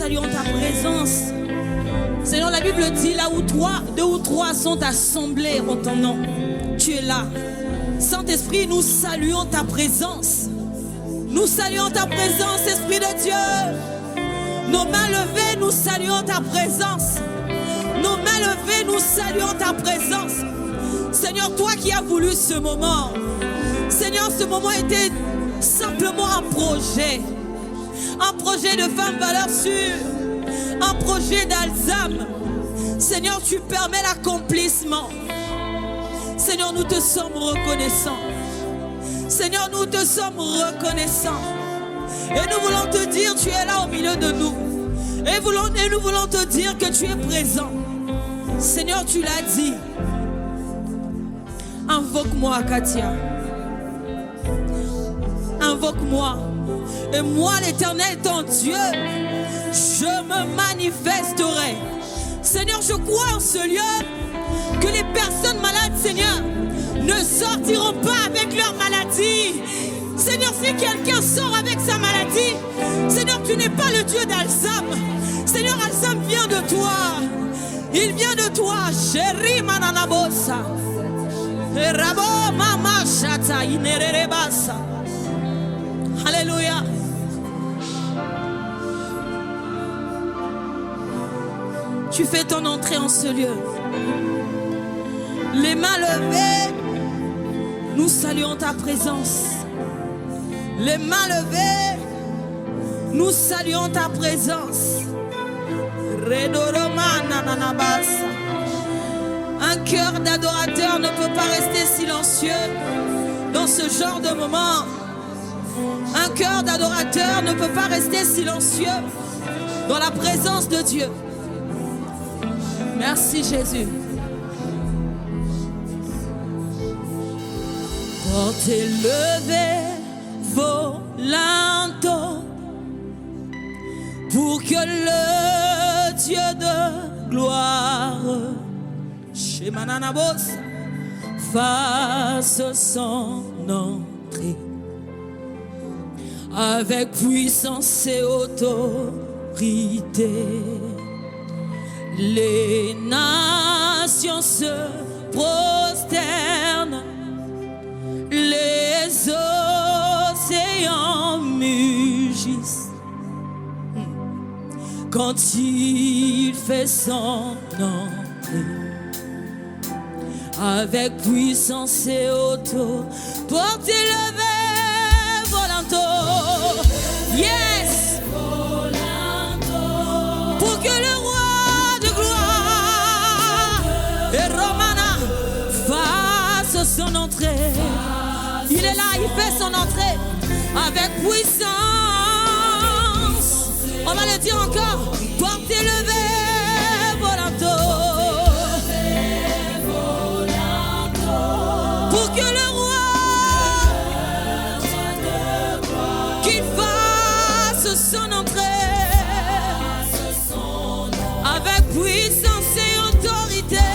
saluons ta présence. Seigneur, la Bible dit, là où deux ou trois sont assemblés en ton nom, tu es là. Saint-Esprit, nous saluons ta présence. Nous saluons ta présence, Esprit de Dieu. Nos mains levées, nous saluons ta présence. Nos mains levées, nous saluons ta présence. Seigneur, toi qui as voulu ce moment. Seigneur, ce moment était simplement un projet. Un projet de Femmes Valeurs Sûres. Un projet d'Alzam. Seigneur, tu permets l'accomplissement. Seigneur, nous te sommes reconnaissants. Seigneur, nous te sommes reconnaissants. Et nous voulons te dire, tu es là au milieu de nous. Et nous voulons te dire que tu es présent. Seigneur, tu l'as dit. Invoque-moi, Katia. Invoque-moi. Et moi, l'Éternel, ton Dieu, je me manifesterai. Seigneur, je crois en ce lieu que les personnes malades, Seigneur, ne sortiront pas avec leur maladie. Seigneur, si quelqu'un sort avec sa maladie, Seigneur, tu n'es pas le Dieu d'Alzam. Seigneur, Alzam vient de toi. Il vient de toi. Chéri mananabosa. Rabo mama shata inerebasa. Alléluia. Tu fais ton entrée en ce lieu. Les mains levées, nous saluons ta présence. Les mains levées, nous saluons ta présence. Un cœur d'adorateur ne peut pas rester silencieux dans ce genre de moment. Un cœur d'adorateur ne peut pas rester silencieux dans la présence de Dieu. Merci Jésus. Portez levé volontaire pour que le Dieu de gloire chez Mananabos fasse son entrée avec puissance et autorité. Les nations se prosternent, les océans mugissent quand il fait son entrée avec puissance et auto. Portez levé volanto, yes, pour que le roi de gloire et Romana fasse son entrée. Il est là, il fait son entrée avec puissance. On va le dire encore. Portez levé volanto, pour que le roi qu'il fasse son entrée avec puissance et autorité.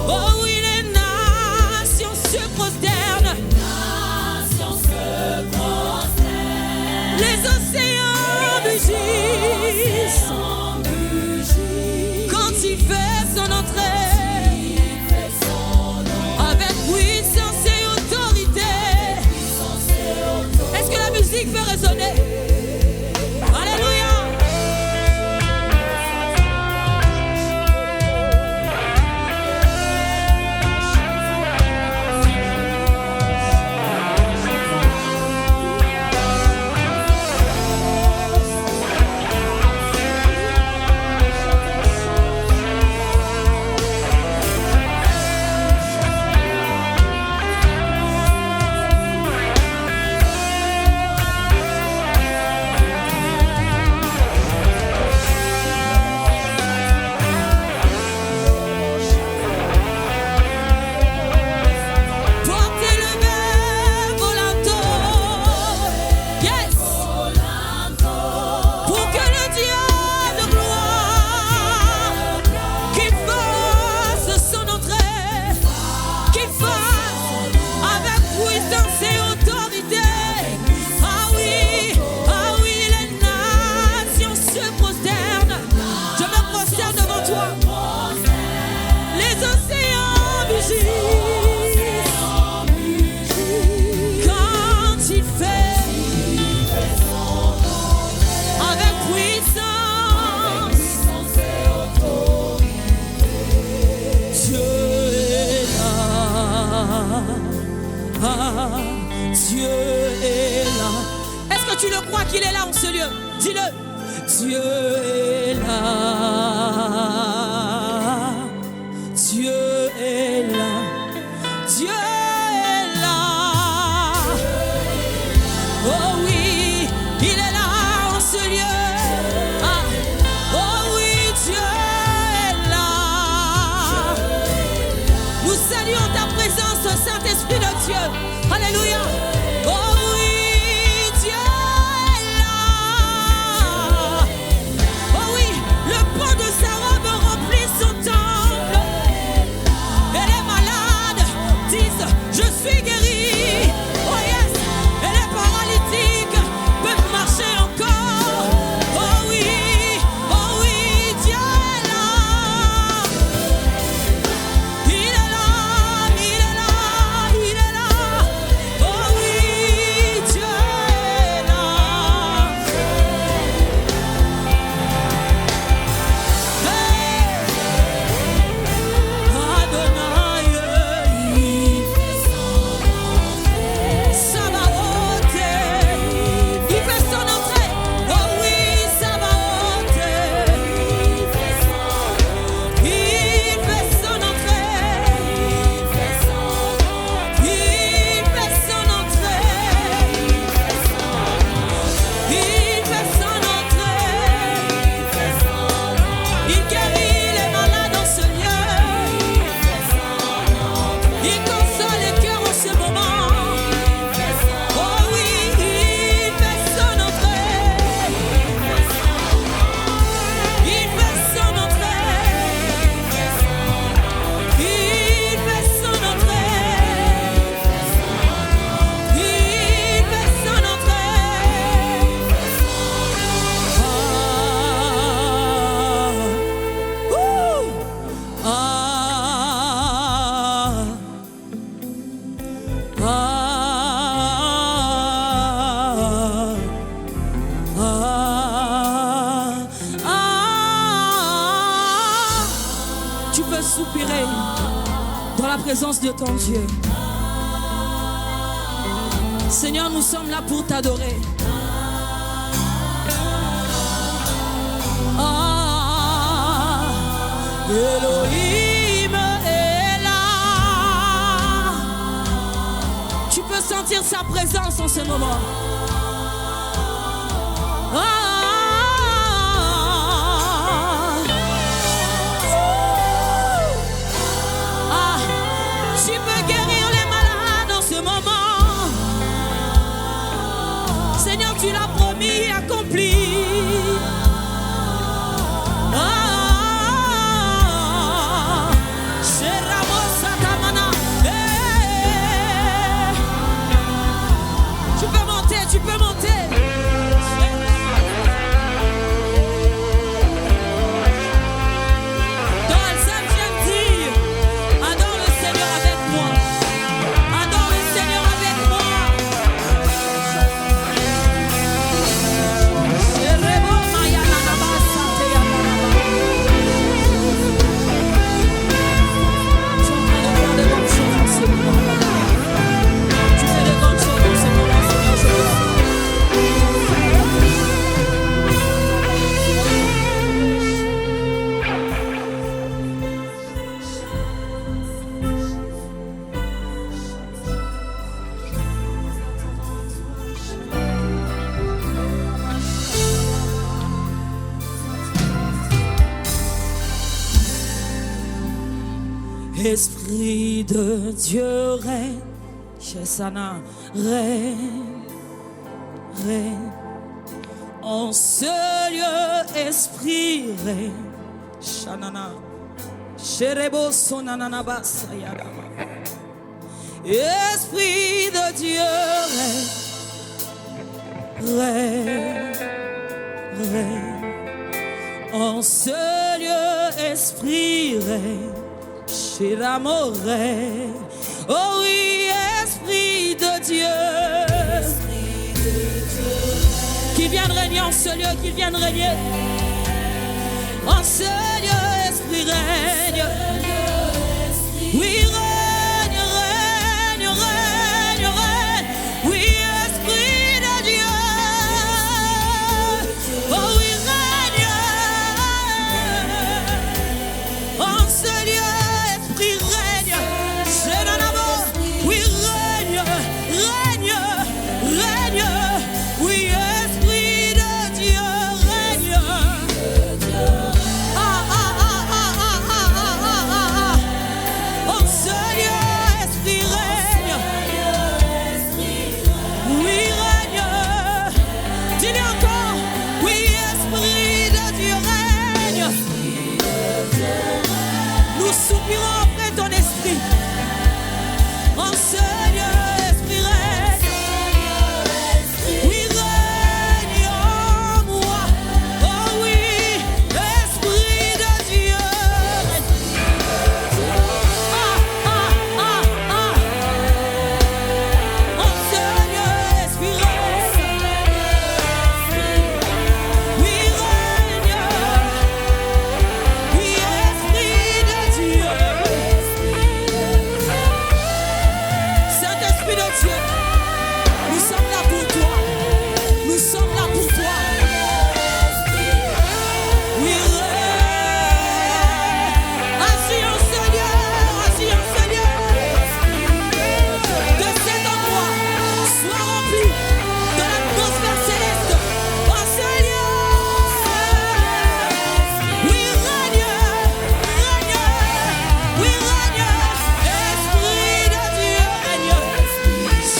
Oh oui, les nations se prosternent, les océans mugissent quand il fait son entrée avec puissance et autorité. Est-ce que la musique peut résonner? Alléluia. toi. Les océans mugissent quand il fait avec puissance. Dieu est là. Ah, Dieu est là. Est-ce que tu le crois qu'il est là en ce lieu? Dis-le. Dieu est là. Dieu est là. Dieu est là. Oh oui, il est là en ce lieu. Ah. Oh oui, Dieu est là. Nous saluons ta présence, Saint-Esprit de Dieu. Alléluia. Oh oui, Dieu est là. Oh oui, le pan de sa robe remplit son temple. Et les malades disent, je suis guéri. Oh yes, et les paralytiques peuvent marcher encore. Oh oui, Dieu est là. Il est là, il est là, il est là. Oh oui, Dieu est là. Adonai, Sabaoth, il fait son entrée. Oh oui, Sabaoth, il fait son entrée. Il fait son entrée. Il fait son entrée. Il guérit les malades en ce lieu. Il console les cœurs en ce moment. Oh oui, il fait son entrée. Il fait son entrée. Il fait son entrée. Il fait son entrée. Tu peux soupirer dans la présence de ton Dieu. Seigneur, nous sommes là pour t'adorer. Elohim est là. Tu peux sentir sa présence en ce moment. Tu peux guérir les malades en ce moment. Seigneur, tu l'as promis et accompli. Tu peux monter. Dans Alsace, viens dire, adore le Seigneur avec moi. Adore le Seigneur avec moi. Esprit de Dieu règne, Shesana règne, règne. En ce lieu, esprit règne, Shanana, Sherebo Sonanana Basayadama. Esprit de Dieu règne, règne, règne. En ce lieu, Esprit règne chez l'amour règne. Oh oui, Esprit de Dieu. Qu'il vienne régner en ce lieu, qu'il vienne régner. En ce lieu, Esprit règne. Oui, règne, règne, règne, règne. Oui, Esprit de Dieu. Oh oui, règne. En ce lieu, Esprit règne. C'est dans l'amour. Oui, règne, règne, règne. Oui, Esprit de Dieu règne. En ce lieu, Esprit règne. Oui, règne. Dis-le encore. Oui, Esprit de Dieu règne. Nous soupirons après ton esprit. En ce lieu, Esprit règne. Oui, règne en moi. Oh oui, Esprit de Dieu règne. En ce lieu, Esprit règne. Oui, règne. Oui, Esprit de Dieu. Saint-Esprit de Dieu, nous sommes là pour toi. Nous sommes là pour toi. Oui, assis en ce lieu, assis en ce lieu. De cet endroit, sois rempli de l'atmosphère céleste. En ce lieu. Oui, règne, règne. Oui, règne. Esprit de Dieu règne.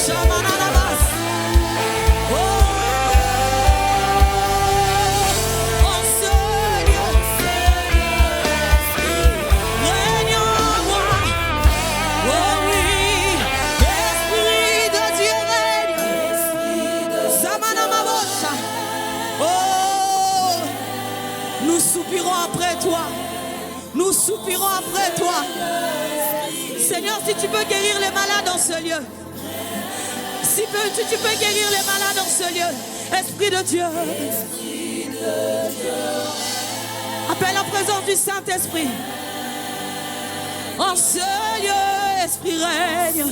Shamananabas. Oh, en ce lieu, règne en moi. Oh oui, Esprit de Dieu règne. Zamanamabosha. Oh, nous soupirons après toi. Nous soupirons après toi. Seigneur, si tu peux guérir les malades dans ce lieu. Si tu peux guérir les malades dans ce lieu. Esprit de Dieu. Appelle la présence du Saint-Esprit. En ce lieu, Esprit règne.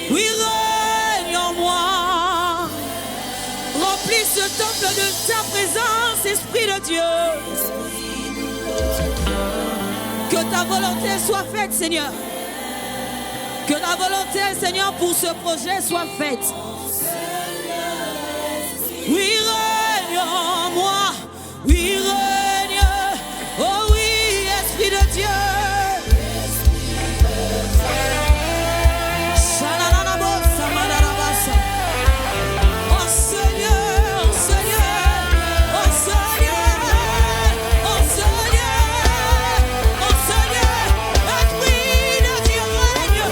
Oui, règne en moi. Remplis ce temple de ta présence, Esprit de Dieu. Que ta volonté soit faite, Seigneur. Que ta volonté, Seigneur, pour ce projet soit faite. Oui, règne en moi. Oui, règne. Oh oui, Esprit de Dieu. Shalalalabosa, malalabasa. En ce lieu, en ce lieu, en ce lieu, en ce lieu, en ce lieu, Esprit de Dieu règne.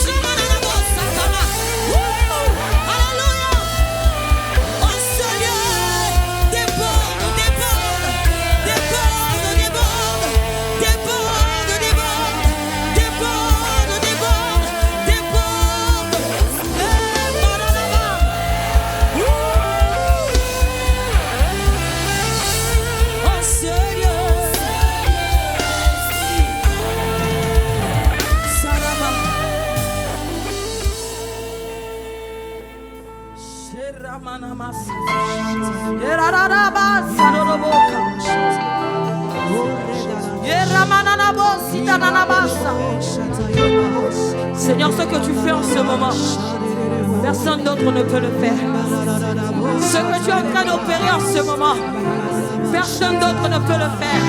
Shalalalabosa, kama. Wouh! Alléluia! En ce lieu, déborde, déborde, déborde, déborde, déborde, déborde, déborde, déborde, déborde. Malalaba. En ce lieu, Salama. Sheramanamasa. Yerararaba, Saroroboka. Yeramananabosi, Tananabasa. Seigneur, ce que tu fais en ce moment, personne d'autre ne peut le faire. Ce que tu es en train d'opérer en ce moment, personne d'autre ne peut le faire.